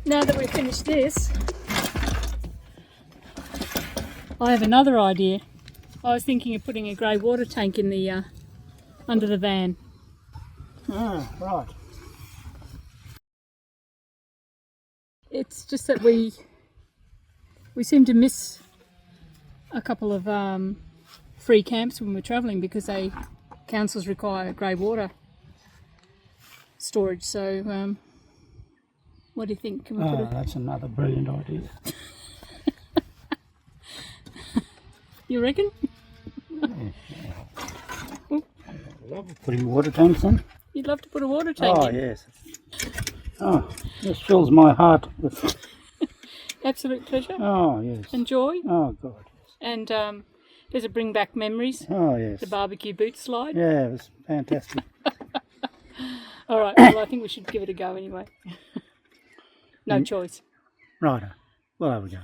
Now that we've finished this, I have another idea. I was thinking of putting a Greywater tank in the under the van. Ah, right. It's just that we seem to miss a couple of free camps when we're travelling because councils require Greywater storage. So, what do you think? Can we put that's another brilliant idea. You reckon? I love putting water tanks in. You'd love to put a water tank in? Oh, yes. Oh, this fills my heart with... Absolute pleasure. Oh, yes. And joy. Oh, God. And does it bring back memories? Oh, yes. The barbecue boot slide? Yeah, it was fantastic. All right, well, I think we should give it a go anyway. No choice. Righto. We'll have a go.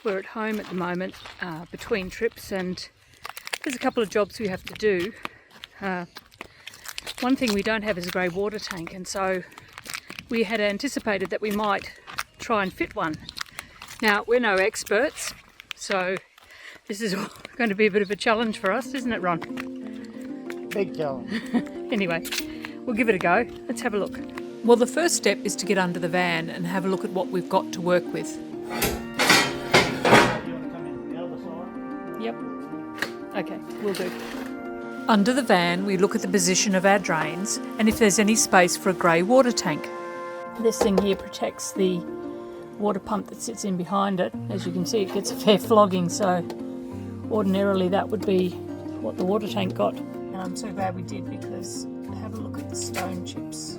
We're at home at the moment, between trips, and there's a couple of jobs we have to do. One thing we don't have is a Greywater tank, and so we had anticipated that we might try and fit one. Now, we're no experts, so this is going to be a bit of a challenge for us, isn't it, Ron? Big challenge. Anyway, we'll give it a go. Let's have a look. Well, the first step is to get under the van and have a look at what we've got to work with. Yep. Okay, will do. Under the van, we look at the position of our drains and if there's any space for a Greywater tank. This thing here protects the water pump that sits in behind it. As you can see, it gets a fair flogging, so ordinarily that would be what the water tank got. And I'm so glad we did, because have a look at the stone chips.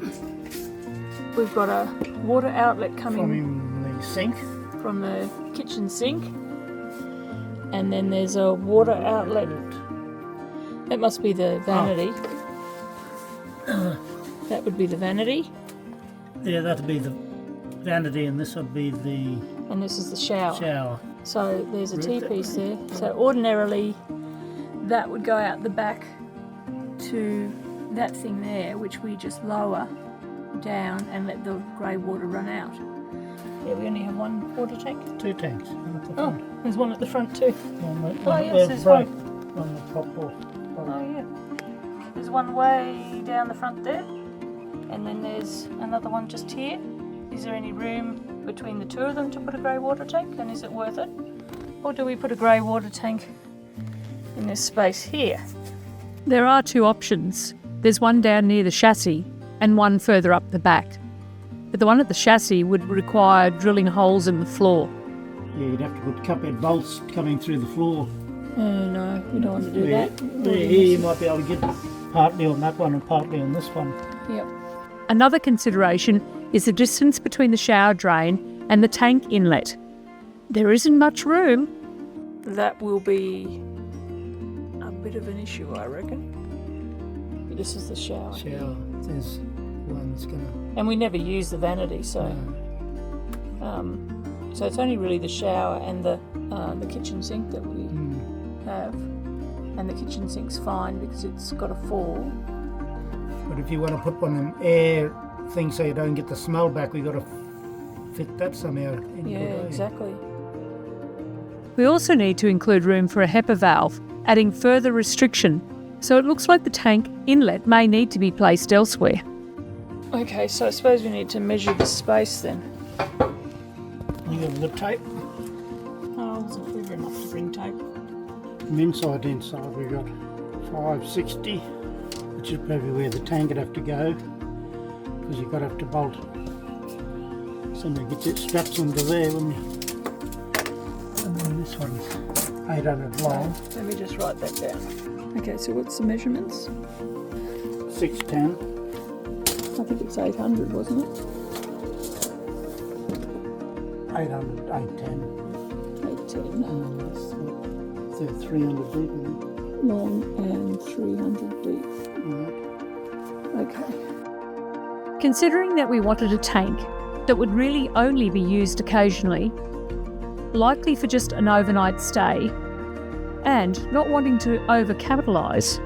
We've got a water outlet coming From the sink. from the kitchen sink, and then there's a water outlet. That must be the vanity. That would be the vanity. Yeah, that'd be the vanity, and this would be the And this is the shower. shower. So there's a T-piece there. So ordinarily that would go out the back to that thing there, which we just lower down and let the Greywater run out. Yeah, we only have one water tank. 2 tanks. At the Oh, front. there's one at the front too. One yes, there's break. One that popped off. Oh yeah. There's one way down the front there, and then there's another one just here. Is there any room between the two of them to put a Greywater tank, and is it worth it? Or do we put a Greywater tank in this space here? There are two options. There's one down near the chassis and one further up the back. But the one at the chassis would require drilling holes in the floor. Yeah, you'd have to put cuphead bolts coming through the floor. Oh no, we don't want to do that. Here you might be able to get partly on that one and partly on this one. Yep. Another consideration is the distance between the shower drain and the tank inlet. There isn't much room. That will be a bit of an issue, I reckon. But this is the shower. Shower. There's one that's going to... And we never use the vanity, so so it's only really the shower and the kitchen sink that we have. And the kitchen sink's fine because it's got a fall. But if you want to put one in air thing so you don't get the smell back, we've got to fit that somehow. Yeah, exactly. We also need to include room for a HEPA valve, adding further restriction. So it looks like the tank inlet may need to be placed elsewhere. Okay, so I suppose we need to measure the space then. You have the tape. Oh, I wasn't clever enough to bring tape. From inside to inside we've got 560, which is probably where the tank would have to go, because you've got to have to bolt. Somebody gets it straps onto there, wouldn't you? And then this one's 800 long. Let me just write that down. Okay, so what's the measurements? 610. I think it's 800, wasn't it? 800, 810. 810. And that's 300 deep, isn't it? Long and 300 deep. Okay. Considering that we wanted a tank that would really only be used occasionally, likely for just an overnight stay, and not wanting to over-capitalise,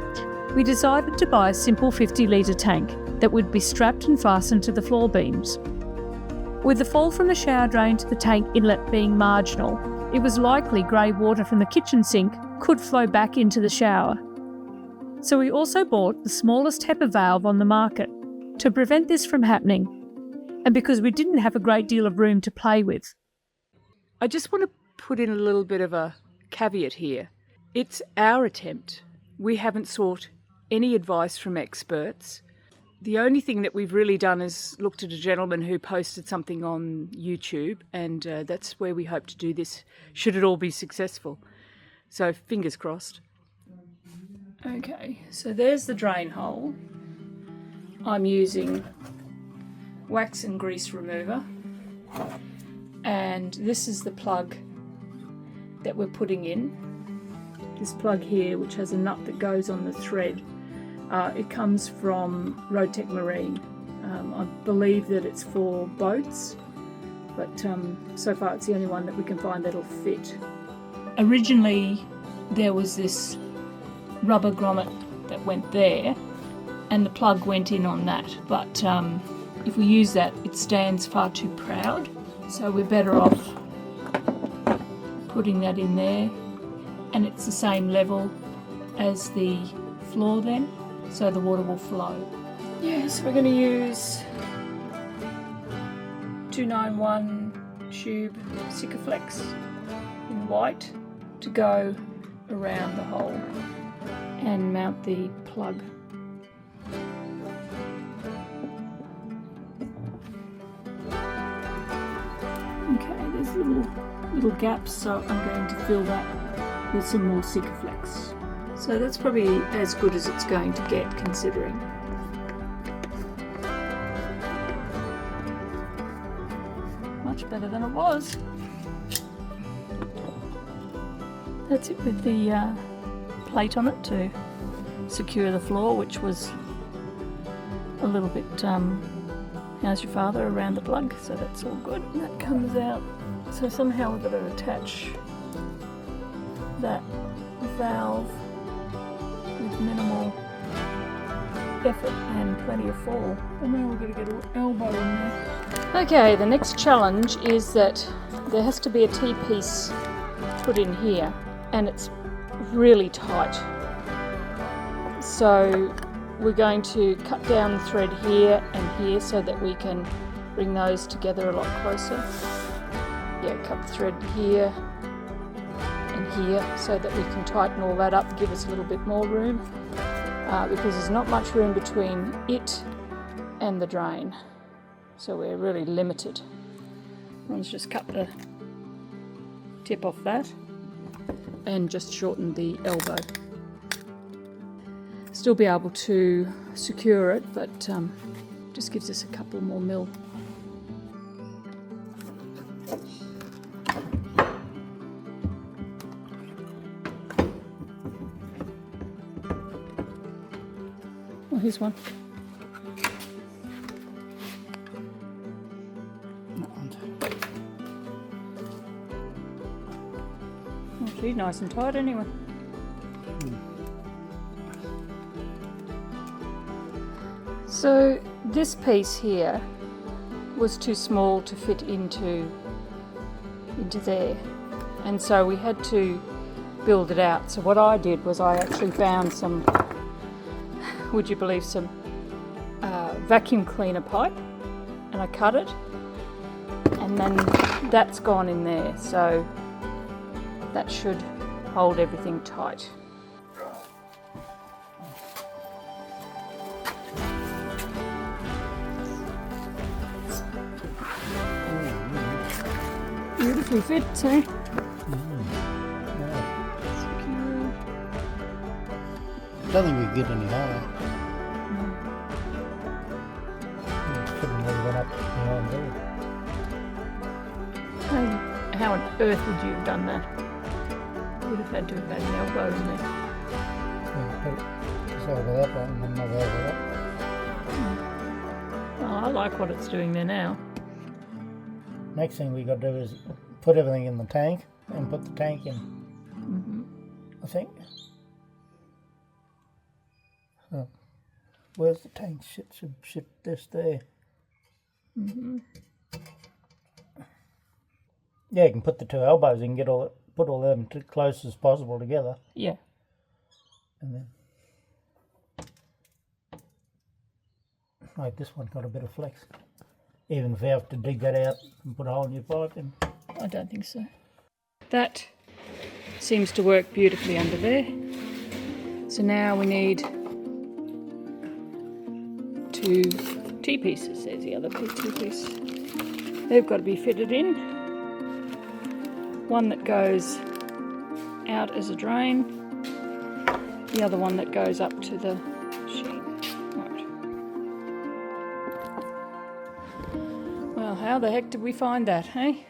we decided to buy a simple 50-litre tank that would be strapped and fastened to the floor beams. With the fall from the shower drain to the tank inlet being marginal, it was likely grey water from the kitchen sink could flow back into the shower. So we also bought the smallest HEPA valve on the market to prevent this from happening, and because we didn't have a great deal of room to play with. I just want to put in a little bit of a caveat here. It's our attempt. We haven't sought any advice from experts. The only thing that we've really done is looked at a gentleman who posted something on YouTube, and that's where we hope to do this, should it all be successful. So fingers crossed. Okay, so there's the drain hole. I'm using wax and grease remover, and this is the plug that we're putting in. This plug here, which has a nut that goes on the thread, it comes from Roadtech Marine. I believe that it's for boats, but so far it's the only one that we can find that'll fit. Originally there was this rubber grommet that went there, and the plug went in on that, but if we use that, it stands far too proud, so we're better off putting that in there, and it's the same level as the floor then, so the water will flow. Yeah, so we're going to use 291 tube Sikaflex in white to go around the hole and mount the plug. Okay, there's little gaps, so I'm going to fill that with some more Sikaflex. So that's probably as good as it's going to get, considering. Much better than it was. That's it with the plate on it to secure the floor, which was a little bit, how's your father, around the plug, so that's all good. And that comes out, so somehow we've got to attach that valve with minimal effort and plenty of fall. And now we're going to get an elbow in there. Okay, the next challenge is that there has to be a T-piece put in here, and it's really tight. So we're going to cut down the thread here and here so that we can bring those together a lot closer. Yeah, cut the thread here and here so that we can tighten all that up, give us a little bit more room, because there's not much room between it and the drain, so we're really limited. Let's just cut the tip off that and just shorten the elbow. Still be able to secure it, but just gives us a couple more mil. Oh, here's one. Oh, she's nice and tight anyway. So this piece here was too small to fit into there, and so we had to build it out. So what I did was I actually found some, would you believe, some vacuum cleaner pipe, and I cut it, and then that's gone in there, so that should hold everything tight. Beautifully fits, eh? Secure. I don't think we could get any higher. Couldn't leave it up behind there. How on earth would you have done that? Would have had to have had an elbow in there. Yeah, put it just over that one and then not over that. Well, I like what it's doing there now. Next thing we got to do is put everything in the tank and put the tank in. I think. So, where's the tank? Should this there. Yeah, you can put the two elbows in, put all them close as possible together. Yeah. And then, like this one got a bit of flex. Even if you have to dig that out and put a hole in your pipe in. I don't think so. That seems to work beautifully under there. So now we need 2 T-pieces. There's the other T-piece. They've got to be fitted in. One that goes out as a drain. The other one that goes up to the machine. Right. Well, how the heck did we find that, hey?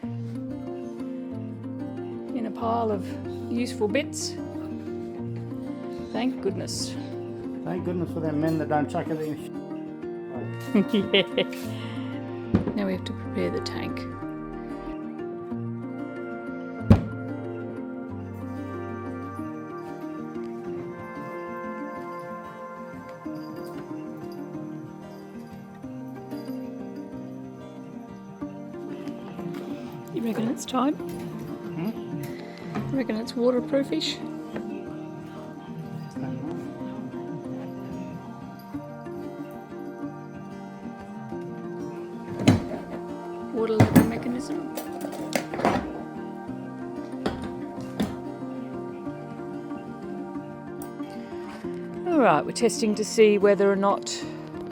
In a pile of useful bits. Thank goodness. Thank goodness for them men that don't chuck it in. Yeah. Now we have to prepare the tank. You reckon it's time? You reckon it's waterproofish? Water level mechanism. Alright, we're testing to see whether or not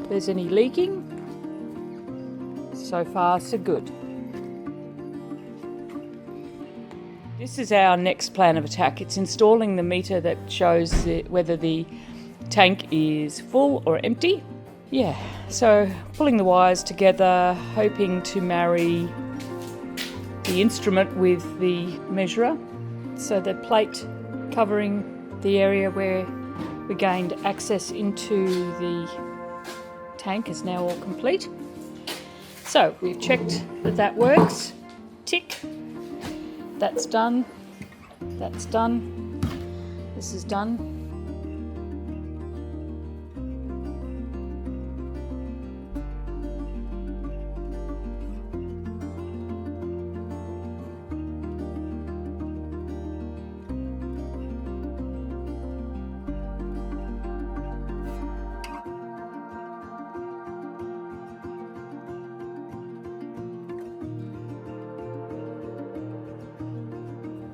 there's any leaking. So far, so good. This is our next plan of attack. It's installing the meter that shows whether the tank is full or empty. Yeah, so pulling the wires together, hoping to marry the instrument with the measurer. So the plate covering the area where we gained access into the tank is now all complete. So we've checked that that works. Tick. That's done. That's done. This is done.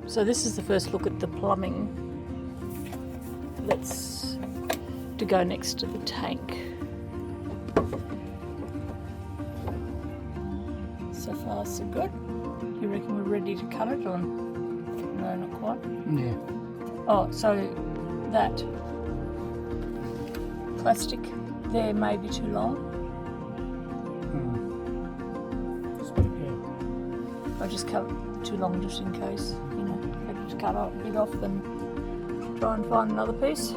So this is the first look at the plumbing that's to go next to the tank. So far so good. You reckon we're ready to cut it or no, not quite? Yeah. Oh, so that plastic there may be too long. I just cut it too long just in case, you know, better to cut it off than try and find another piece.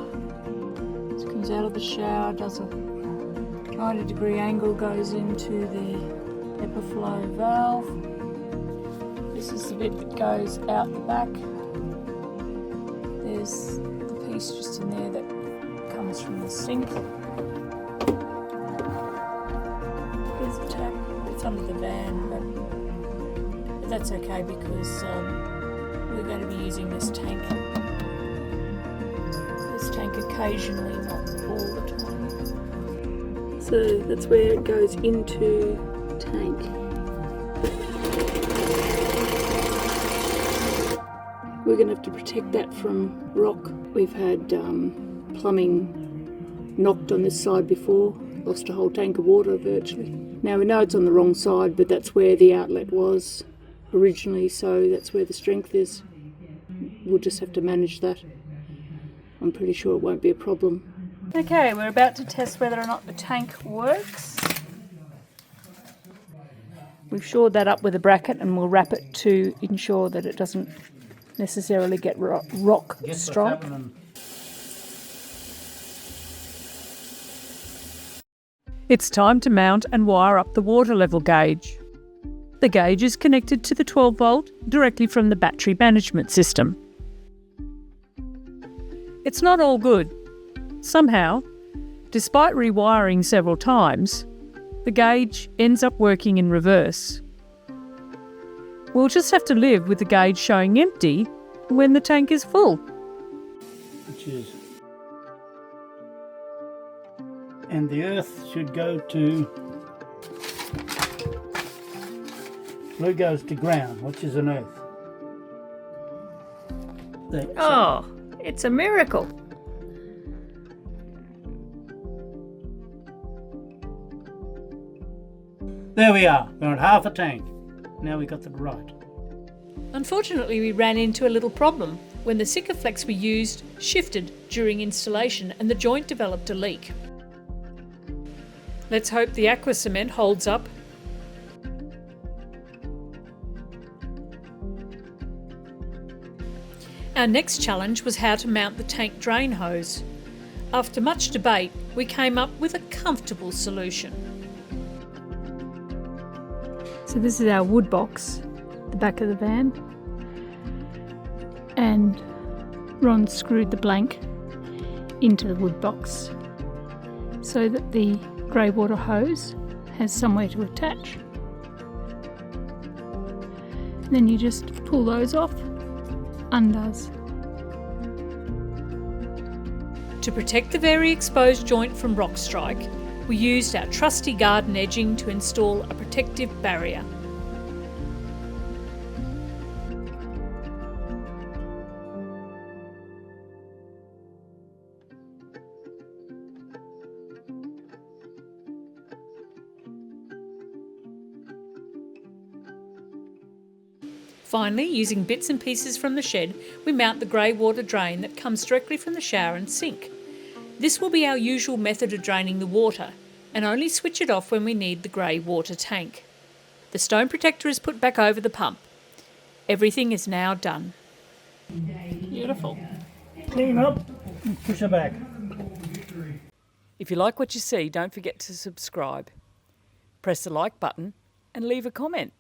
This comes out of the shower, does a 90-degree angle, goes into the HEPA flow valve. This is the bit that goes out the back. There's the piece just in there that comes from the sink. There's a tap, it's under the van, but that's okay because we're going to be using this tank occasionally, not all the time. So that's where it goes into the tank. We're going to have to protect that from rock. We've had plumbing knocked on this side before, lost a whole tank of water virtually. Now we know it's on the wrong side, but that's where the outlet was originally, so that's where the strength is. We'll just have to manage that. I'm pretty sure it won't be a problem. Okay, we're about to test whether or not the tank works. We've shored that up with a bracket and we'll wrap it to ensure that it doesn't necessarily get rock strike. It's time to mount and wire up the water level gauge. The gauge is connected to the 12 volt directly from the battery management system. It's not all good. Somehow, despite rewiring several times, the gauge ends up working in reverse. We'll just have to live with the gauge showing empty when the tank is full. Which is... And the earth should go to... Blue goes to ground, which is an earth. There, so Oh, it's a miracle. there we are. We're at half a tank. Now we got the right. Unfortunately, we ran into a little problem when the Sikaflex we used shifted during installation and the joint developed a leak. Let's hope the aqua cement holds up. Our next challenge was how to mount the tank drain hose. After much debate, we came up with a comfortable solution. So this is our wood box, the back of the van, and Ron screwed the blank into the wood box so that the Greywater hose has somewhere to attach. And then you just pull those off, undoes. To protect the very exposed joint from rock strike, we used our trusty garden edging to install a protective barrier. Finally, using bits and pieces from the shed, we mount the Greywater drain that comes directly from the shower and sink. This will be our usual method of draining the water, and only switch it off when we need the Greywater tank. The stone protector is put back over the pump. Everything is now done. Beautiful. Clean up and push her back. If you like what you see, don't forget to subscribe. Press the like button and leave a comment.